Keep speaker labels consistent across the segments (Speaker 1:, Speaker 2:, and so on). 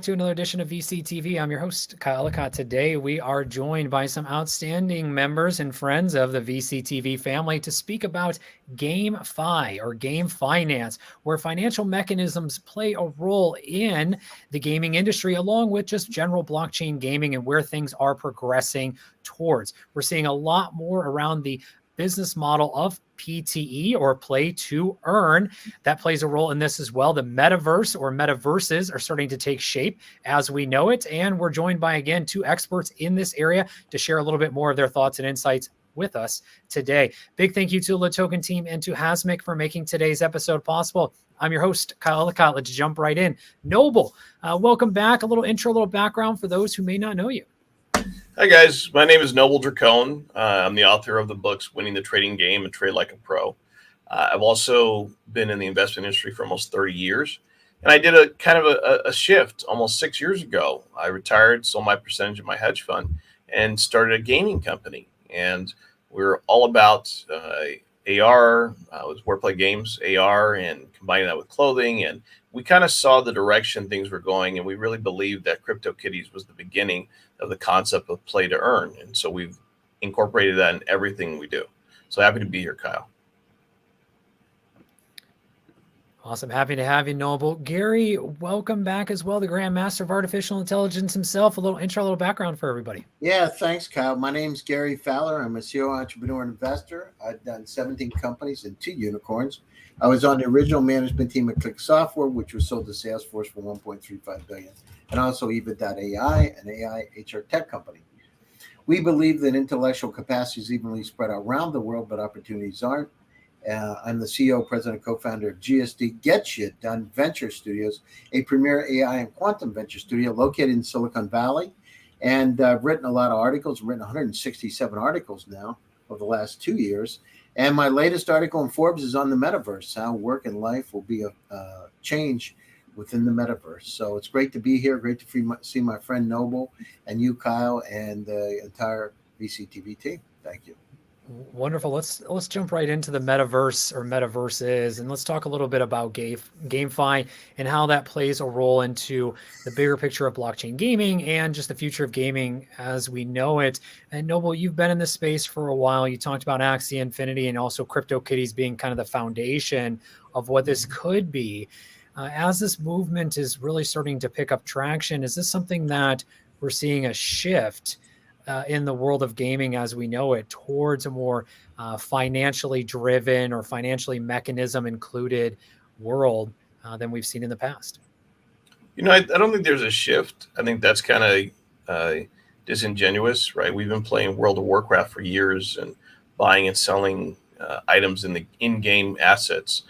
Speaker 1: To another edition of VCTV. I'm your host, Kyle Ellicott. Today, we are joined by some outstanding members and friends of the VCTV family to speak about GameFi or game finance, where financial mechanisms play a role in the gaming industry, along with just general blockchain gaming and where things are progressing towards. We're seeing a lot more around the business model of PTE or play to earn. That plays a role in this as well. The metaverse or metaverses are starting to take shape as we know it. And we're joined by, again, two experts in this area to share a little bit more of their thoughts and insights with us today. Big thank you to the Token team and to Hasmic for making today's episode possible. I'm your host, Kyle Ellicott. Let's jump right in. Noble, welcome back. A little intro, a little background for those who may not know you.
Speaker 2: Hi, guys. My name is Noble Dracone. I'm the author of the books Winning the Trading Game and Trade Like a Pro. I've also been in the investment industry for almost 30 years. And I did a kind of a shift almost 6 years ago. I retired, sold my percentage of my hedge fund, and started a gaming company. And we're all about AR, was Wordplay Games, AR, and combining that with clothing. And we kind of saw the direction things were going, and we really believed that CryptoKitties was the beginning of the concept of play to earn. And so we've incorporated that in everything we do. So happy to be here, Kyle.
Speaker 1: Awesome. Happy to have you, Noble. Gary, welcome back as well, the Grand Master of Artificial Intelligence himself. A little intro, a little background for everybody.
Speaker 3: Yeah, thanks, Kyle. My name's Gary Fowler. I'm a CEO, entrepreneur, and investor. I've done 17 companies and 2 unicorns. I was on the original management team at Click Software, which was sold to Salesforce for $1.35 billion, and also Eva.ai, an AI HR tech company. We believe that intellectual capacity is evenly spread around the world, but opportunities aren't. I'm the CEO, president, co-founder of GSD Get Shit Done Venture Studios, a premier AI and quantum venture studio located in Silicon Valley. And I've written a lot of articles, written 167 articles now over the last 2 years. And my latest article in Forbes is on the metaverse, how work and life will be a change within the metaverse. So it's great to be here. Great to see my friend Noble and you, Kyle, and the entire VCTV team. Thank you.
Speaker 1: Wonderful. Let's jump right into the metaverse or metaverses, and let's talk a little bit about GameFi and how that plays a role into the bigger picture of blockchain gaming and just the future of gaming as we know it. And Noble, you've been in this space for a while. You talked about Axie Infinity and also CryptoKitties being kind of the foundation of what this could be. As this movement is really starting to pick up traction, is this something that we're seeing a shift in the world of gaming as we know it towards a more financially driven or financially mechanism included world than we've seen in the past?
Speaker 2: I don't think there's a shift. I think that's kind of disingenuous, right? We've been playing World of Warcraft for years and buying and selling items in the in-game assets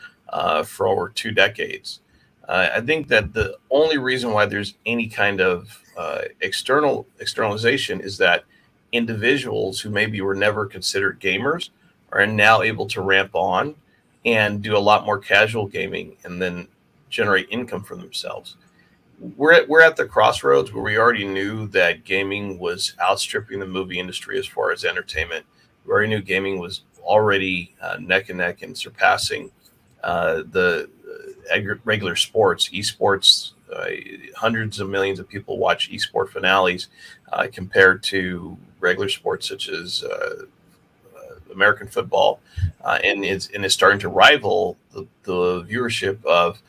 Speaker 2: for over 2 decades. I think that the only reason why there's any kind of externalization is that individuals who maybe were never considered gamers are now able to ramp on and do a lot more casual gaming and then generate income for themselves. We're at the crossroads where we already knew that gaming was outstripping the movie industry as far as entertainment. We already knew gaming was already neck and neck and surpassing the regular sports, esports. Hundreds of millions of people watch esport finales compared to regular sports such as American football, and is starting to rival the viewership of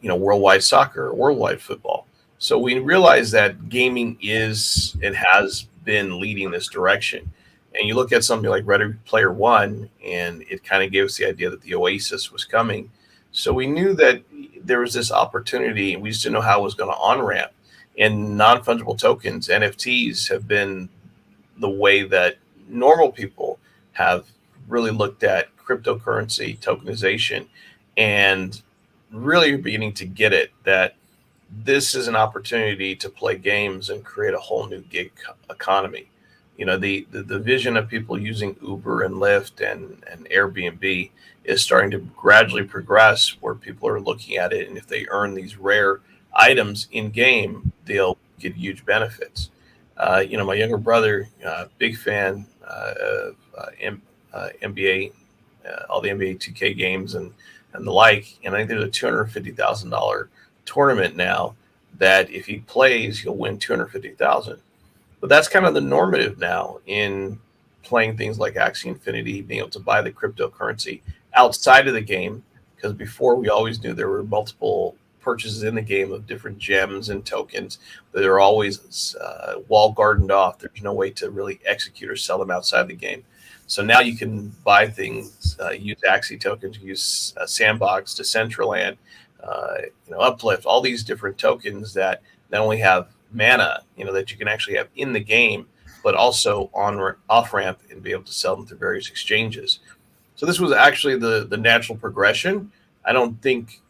Speaker 2: worldwide soccer or worldwide football. So we realize that gaming is and has been leading this direction. And you look at something like Ready Player One, and it kind of gave us the idea that the Oasis was coming. So we knew that there was this opportunity, and we just didn't know how it was going to on-ramp. And non-fungible tokens, NFTs, have been the way that normal people have really looked at cryptocurrency tokenization and really beginning to get it that this is an opportunity to play games and create a whole new gig economy. The vision of people using Uber and Lyft and Airbnb is starting to gradually progress where people are looking at it. And if they earn these rare items in game, they'll get huge benefits. My younger brother, big fan of NBA, all the NBA 2K games and the like. And I think there's a $250,000 tournament now that if he plays, he'll win 250,000. But that's kind of the normative now in playing things like Axie Infinity, being able to buy the cryptocurrency outside of the game. Because before, we always knew there were multiple purchases in the game of different gems and tokens. They're always wall gardened off. There's no way to really execute or sell them outside the game. So now you can buy things, use Axie tokens, use Sandbox, Decentraland, Uplift, all these different tokens that not only have mana, that you can actually have in the game, but also on off ramp and be able to sell them through various exchanges. So this was actually the natural progression. I don't think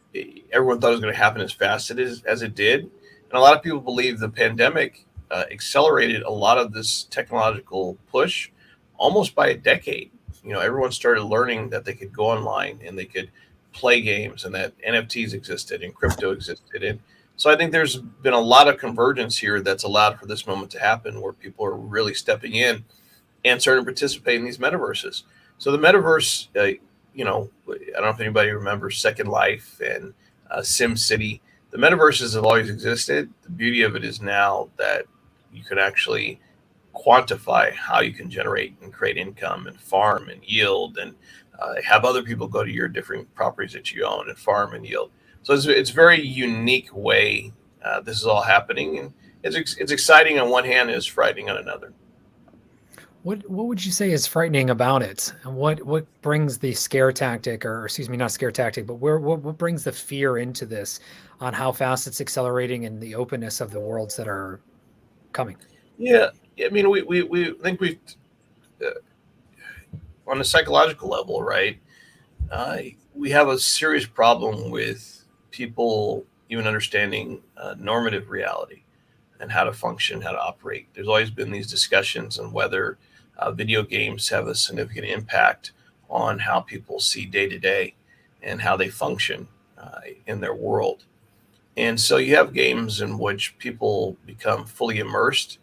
Speaker 2: everyone thought it was going to happen as fast as it did. And a lot of people believe the pandemic accelerated a lot of this technological push almost by a decade. Everyone started learning that they could go online and they could play games, and that NFTs existed and crypto existed. And so I think there's been a lot of convergence here that's allowed for this moment to happen, where people are really stepping in and starting to participate in these metaverses. So the metaverse, I don't know if anybody remembers Second Life and Sim City. The metaverses have always existed. The beauty of it is now that you can actually quantify how you can generate and create income and farm and yield, and have other people go to your different properties that you own and farm and yield. So it's a very unique way this is all happening, and it's exciting on one hand and it's frightening on another.
Speaker 1: What would you say is frightening about it? And what brings the scare tactic, or excuse me, not scare tactic, but what brings the fear into this, on how fast it's accelerating and the openness of the worlds that are coming?
Speaker 2: Yeah, I mean, we think we've on a psychological level, right? We have a serious problem with people even understanding normative reality and how to function, how to operate. There's always been these discussions on whether video games have a significant impact on how people see day to day and how they function in their world. And so you have games in which people become fully immersed.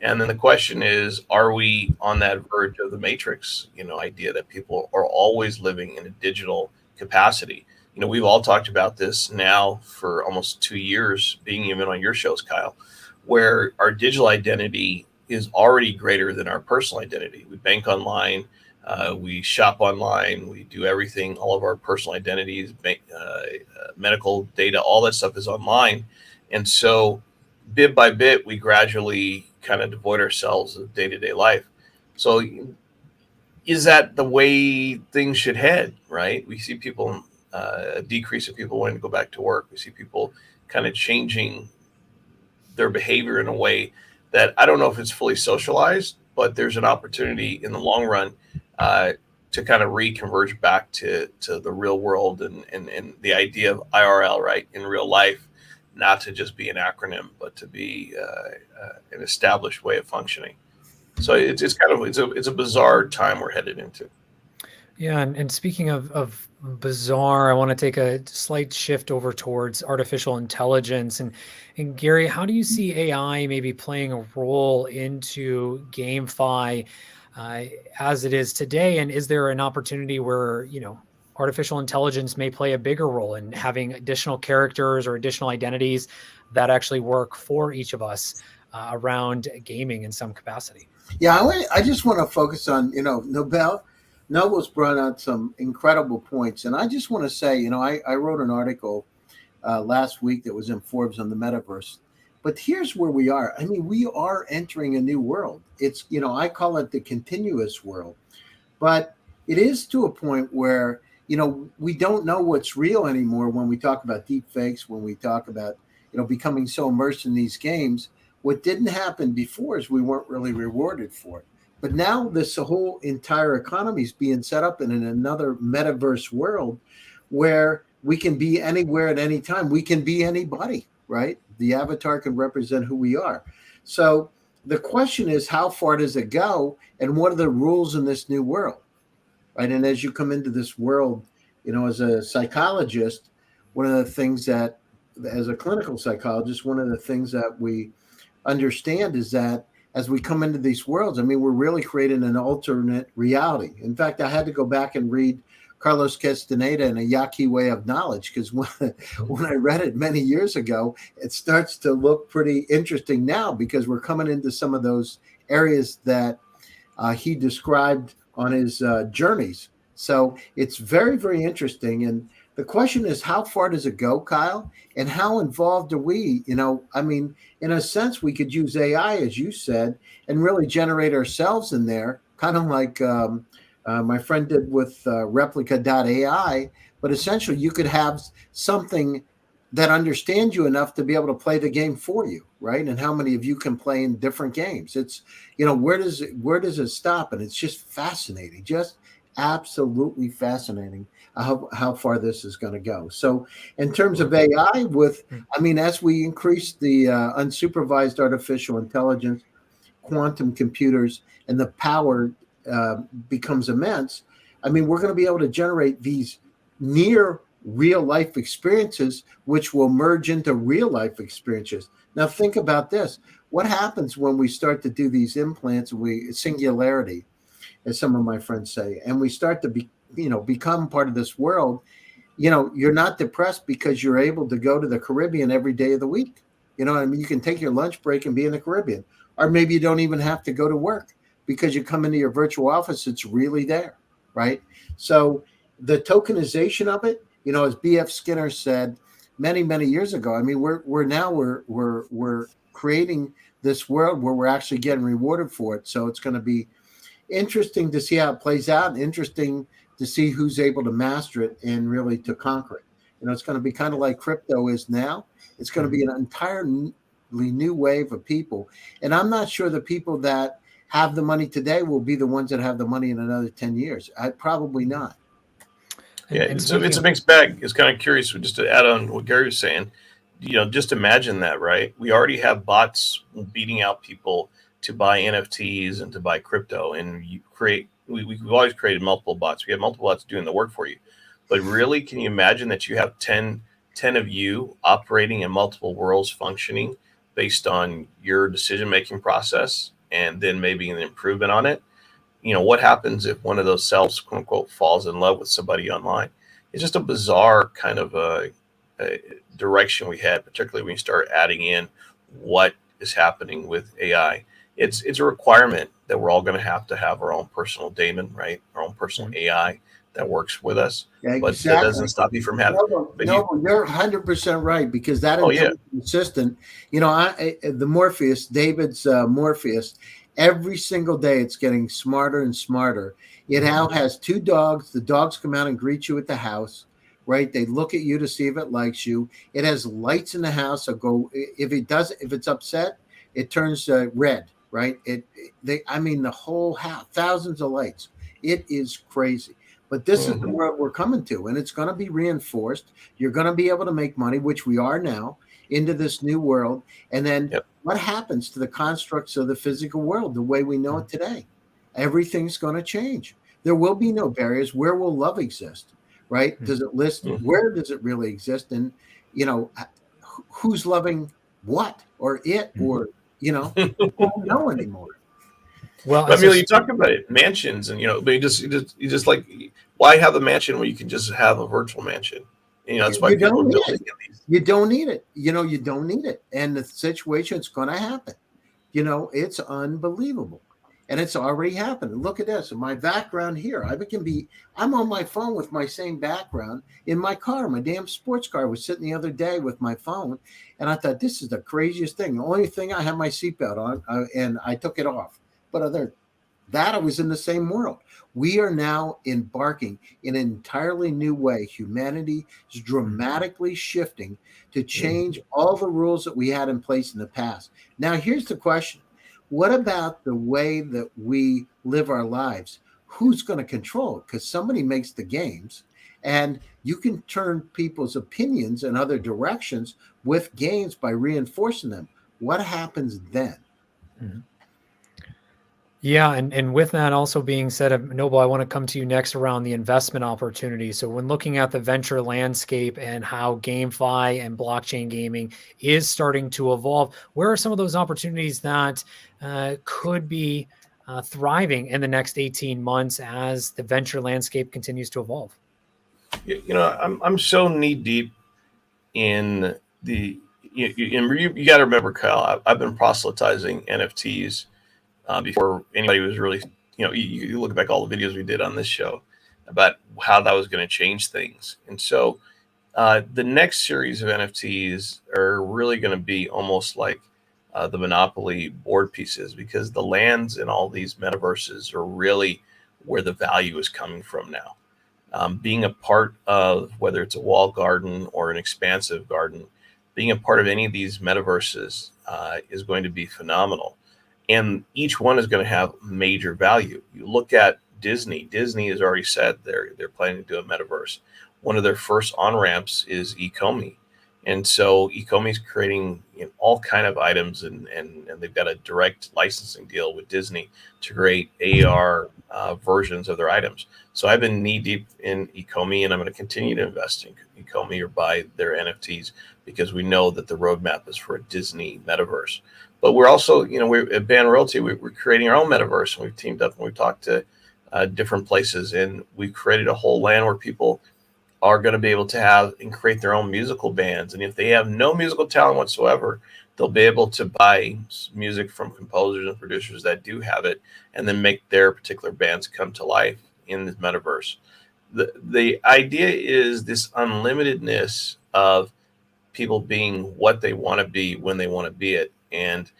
Speaker 2: And then the question is, are we on that verge of the matrix, idea that people are always living in a digital capacity? We've all talked about this now for almost 2 years, being even on your shows, Kyle, where our digital identity is already greater than our personal identity. We bank online, we shop online, we do everything, all of our personal identities, medical data, all that stuff is online. And so bit by bit, we gradually kind of devoid ourselves of day-to-day life. So is that the way things should head, right? We see people, a decrease of people wanting to go back to work. We see people kind of changing their behavior in a way that I don't know if it's fully socialized, but there's an opportunity in the long run to kind of reconverge back to the real world and the idea of IRL, right, in real life, not to just be an acronym, but to be an established way of functioning. So it's kind of it's a bizarre time we're headed into.
Speaker 1: Yeah, and speaking of bizarre, I want to take a slight shift over towards artificial intelligence. And Gary, how do you see AI maybe playing a role into GameFi as it is today? And is there an opportunity where, artificial intelligence may play a bigger role in having additional characters or additional identities that actually work for each of us around gaming in some capacity?
Speaker 3: Yeah, I just want to focus on, Noble's brought out some incredible points. And I just want to say, I wrote an article last week that was in Forbes on the metaverse. But here's where we are. I mean, we are entering a new world. It's, I call it the continuous world. But it is to a point where, we don't know what's real anymore when we talk about deep fakes, when we talk about, becoming so immersed in these games. What didn't happen before is we weren't really rewarded for it. But now this whole entire economy is being set up in another metaverse world where we can be anywhere at any time. We can be anybody, right? The avatar can represent who we are. So the question is, how far does it go? And what are the rules in this new world, right? And as you come into this world, as a psychologist, one of the things that, as a clinical psychologist, one of the things that we understand is that as we come into these worlds, I mean, we're really creating an alternate reality. In fact, I had to go back and read Carlos Castaneda in A Yaqui Way of Knowledge, because when I read it many years ago, it starts to look pretty interesting now because we're coming into some of those areas that he described on his journeys. So it's very, very interesting. And the question is, how far does it go, Kyle? And how involved are we? I mean, in a sense, we could use AI, as you said, and really generate ourselves in there, kind of like my friend did with Replica.ai. But essentially, you could have something that understands you enough to be able to play the game for you, right? And how many of you can play in different games? It's, where does it stop? And it's just fascinating, just absolutely fascinating how far this is going to go. So in terms of AI, as we increase the unsupervised artificial intelligence, quantum computers, and the power becomes immense, we're going to be able to generate these near real life experiences, which will merge into real life experiences. Now, think about this. What happens when we start to do these implants, singularity, as some of my friends say, and we start to become part of this world? You're not depressed because you're able to go to the Caribbean every day of the week. You know what I mean? You can take your lunch break and be in the Caribbean, or maybe you don't even have to go to work because you come into your virtual office. It's really there, right? So the tokenization of it, as B.F. Skinner said many, many years ago, we're creating this world where we're actually getting rewarded for it. So it's going to be interesting to see how it plays out, and interesting to see who's able to master it and really to conquer it. It's going to be kind of like crypto is now. It's going to be an entirely new wave of people. And I'm not sure the people that have the money today will be the ones that have the money in another 10 years. Probably not.
Speaker 2: Yeah, it's a mixed bag. It's kind of curious, just to add on what Gary was saying. Just imagine that, right? We already have bots beating out people to buy NFTs and to buy crypto, and we've always created multiple bots. We have multiple bots doing the work for you. But really, can you imagine that you have 10 of you operating in multiple worlds, functioning based on your decision-making process, and then maybe an improvement on it? What happens if one of those selves, quote unquote, falls in love with somebody online? It's just a bizarre kind of a direction we had, particularly when you start adding in what is happening with AI. It's a requirement that we're all going to have our own personal daemon, right? Our own personal AI that works with us. Yeah, exactly. But that doesn't stop you from having.
Speaker 3: You're 100% right, because that intelligent assistant, the Morpheus, David's Morpheus, every single day it's getting smarter and smarter. It now has 2 dogs. The dogs come out and greet you at the house, right? They look at you to see if it likes you. It has lights in the house. So if it's upset, it turns red, right? The whole house, thousands of lights. It is crazy. But this is the world we're coming to, and it's going to be reinforced. You're going to be able to make money, which we are now, into this new world. And then what happens to the constructs of the physical world, the way we know it today? Everything's going to change. There will be no barriers. Where will love exist, right? Does it list? Where does it really exist? And, who's loving what or it, or, I don't know anymore.
Speaker 2: Well, you talk about it, mansions, and but you just like, why have a mansion when you can just have a virtual mansion? That's why people are building these.
Speaker 3: You don't need it. You don't need it, and the situation's going to happen. It's unbelievable, and it's already happened. Look at this. In my background here, I'm on my phone with my same background in my car. My damn sports car was sitting the other day with my phone, and I thought, this is the craziest thing. The only thing, I had my seatbelt on, and I took it off. But other that, I was in the same world. We are now embarking in an entirely new way. Humanity is dramatically shifting to change all the rules that we had in place in the past. Now, here's the question. What about the way that we live our lives? Who's going to control it? Because somebody makes the games, and you can turn people's opinions in other directions with games by reinforcing them. What happens then?
Speaker 1: Mm-hmm. Yeah, and with that also being said, Noble, I want to come to you next around the investment opportunity. So when looking at the venture landscape and how GameFi and blockchain gaming is starting to evolve, where are some of those opportunities that could be thriving in the next 18 months as the venture landscape continues to evolve?
Speaker 2: I'm so knee deep in the you got to remember, Kyle. I've been proselytizing NFTs before anybody was really, you look back all the videos we did on this show about how that was going to change things. And so the next series of NFTs are really going to be almost like the Monopoly board pieces, because the lands in all these metaverses are really where the value is coming from now. Being a part of, whether it's a wall garden or an expansive garden, being a part of any of these metaverses is going to be phenomenal. And each one is going to have major value. You look at Disney. Disney has already said they're planning to do a metaverse. One of their first on ramps is Ecomi, and so Ecomi is creating all kind of items, and they've got a direct licensing deal with Disney to create AR versions of their items. So I've been knee deep in Ecomi, and I'm going to continue to invest in Ecomi or buy their NFTs, because we know that the roadmap is for a Disney metaverse. But we're also, we're at Band Royalty, we're creating our own metaverse, and we've teamed up and we've talked to different places, and we've created a whole land where people are going to be able to have and create their own musical bands. And if they have no musical talent whatsoever, they'll be able to buy music from composers and producers that do have it, and then make their particular bands come to life in the metaverse. The idea is this unlimitedness of people being what they want to be when they want to be it. And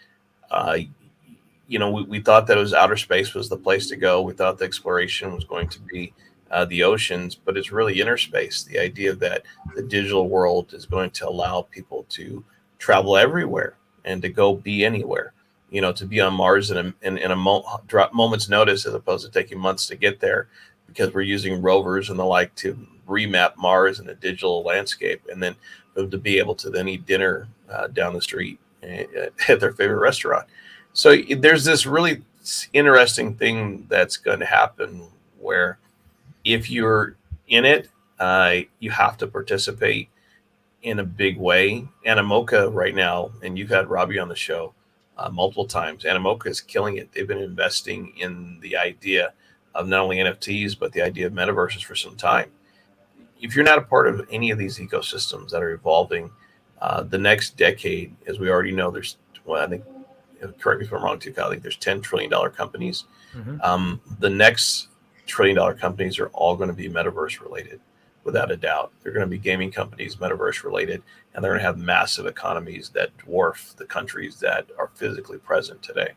Speaker 2: we thought that it was outer space was the place to go. We thought the exploration was going to be the oceans, but it's really inner space. The idea that the digital world is going to allow people to travel everywhere and to go be anywhere. To be on Mars in a moment's notice, as opposed to taking months to get there, because we're using rovers and the like to remap Mars in a digital landscape, and then to be able to then eat dinner down the street at their favorite restaurant. So there's this really interesting thing that's going to happen, where if you're in it, you have to participate in a big way. Animoca right now, and you've had Robbie on the show multiple times, Animoca is killing it. They've been investing in the idea of not only NFTs, but the idea of metaverses for some time. If you're not a part of any of these ecosystems that are evolving, the next decade, as we already know, I think, correct me if I'm wrong too, Kyle, I think there's $10 trillion companies. Mm-hmm. The next $1 trillion companies are all going to be metaverse related, without a doubt. They're going to be gaming companies, metaverse related, and they're going to have massive economies that dwarf the countries that are physically present today.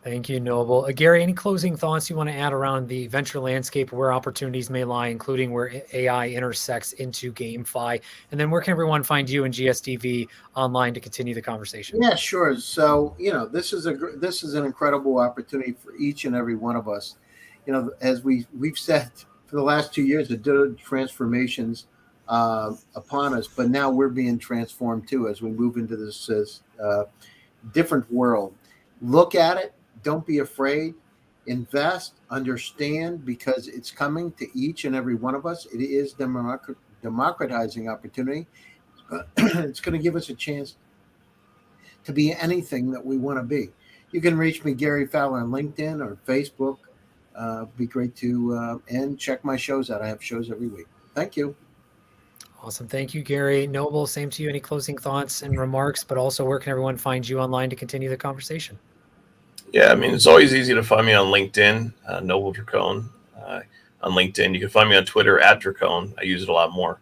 Speaker 1: Thank you, Noble. Gary, any closing thoughts you want to add around the venture landscape, where opportunities may lie, including where AI intersects into GameFi? And then where can everyone find you and GSTV online to continue the conversation?
Speaker 3: Yeah, sure. So, this is an incredible opportunity for each and every one of us. As we've said for the last 2 years, the digital transformations upon us, but now we're being transformed too as we move into this different world. Look at it. Don't be afraid. Invest, understand, because it's coming to each and every one of us. It is democratizing opportunity. It's going to give us a chance to be anything that we want to be. You can reach me, Gary Fowler, on LinkedIn or Facebook. Be great to and check my shows out. I have shows every week. Thank you.
Speaker 1: Awesome. Thank you, Gary. Noble, same to you. Any closing thoughts and remarks, but also where can everyone find you online to continue the conversation?
Speaker 2: Yeah, it's always easy to find me on LinkedIn, Noble Dracone. On LinkedIn, you can find me on Twitter at Dracone. I use it a lot more.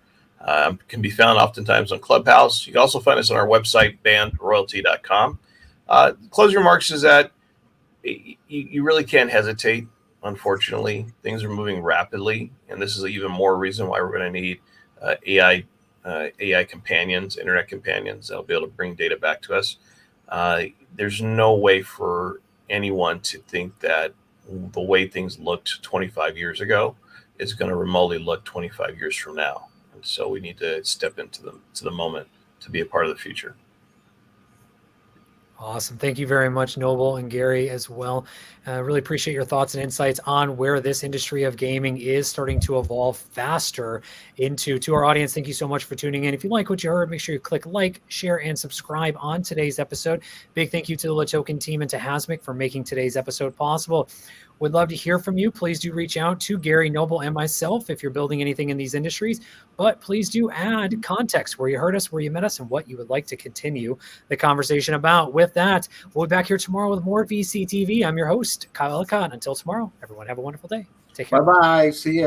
Speaker 2: Can be found oftentimes on Clubhouse. You can also find us on our website, bandroyalty.com. Closing remarks is that you really can't hesitate. Unfortunately, things are moving rapidly, and this is even more reason why we're going to need AI companions, internet companions that'll be able to bring data back to us. There's no way for anyone to think that the way things looked 25 years ago is going to remotely look 25 years from now. And so we need to step into the moment to be a part of the future.
Speaker 1: Awesome. Thank you very much, Noble and Gary as well. Really appreciate your thoughts and insights on where this industry of gaming is starting to evolve faster into. To our audience, thank you so much for tuning in. If you like what you heard, make sure you click like, share, and subscribe on today's episode. Big thank you to the LaToken team and to Hasmic for making today's episode possible. Would love to hear from you. Please do reach out to Gary Noble and myself if you're building anything in these industries, but please do add context where you heard us, where you met us, and what you would like to continue the conversation about. With that, we'll be back here tomorrow with more VCTV. I'm your host, Kyle Ellicott. Until tomorrow, everyone have a wonderful day. Take care.
Speaker 3: Bye-bye. See you.